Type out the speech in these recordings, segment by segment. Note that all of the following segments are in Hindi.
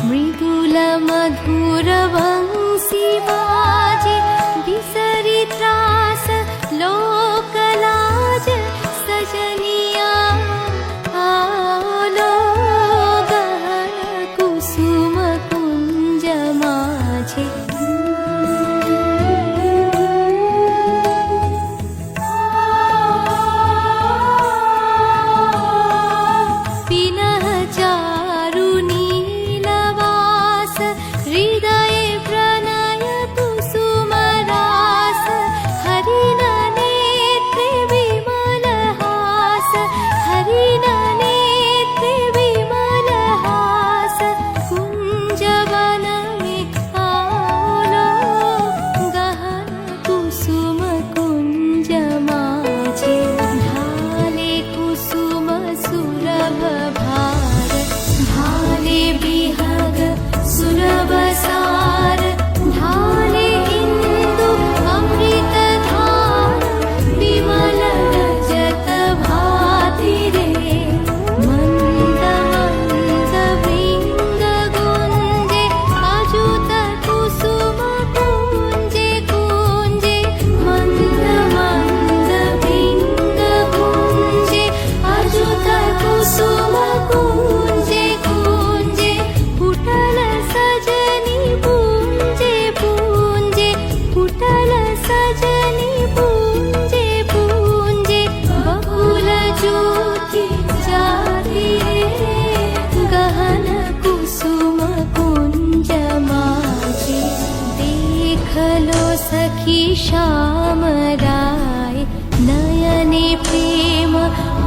मृदुल मधुर वंशी बाजे विसरी त्रास लोकलाज सजनिया आलो गहन कुसुम कुंज माझे सखी श्याम राय नयने प्रेम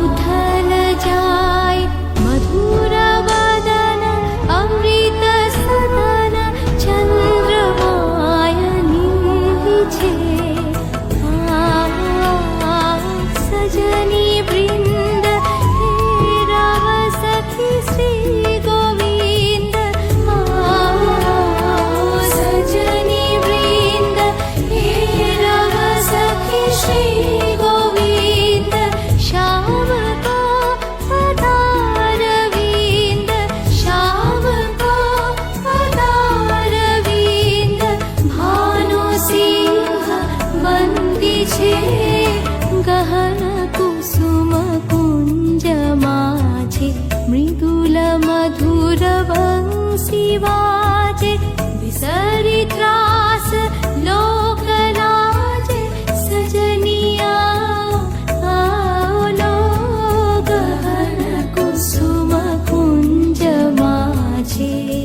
उथल जाय मधुर वदन अमृत सदन चंद्रमायनी छे सजनी वृंद हे रव सखी श्री गोविंद सजनी वृंद श्री गोविंद श्याम को पदारविंद श्याम को पदारविंद भानु सिंह बंदी छे गहन कुसुम कुंज माझे मृदुल मधुर वंशी बाजे विसरी त्रास लोकलाज सजनिया आलो गहन कुसुम कुंज माझे।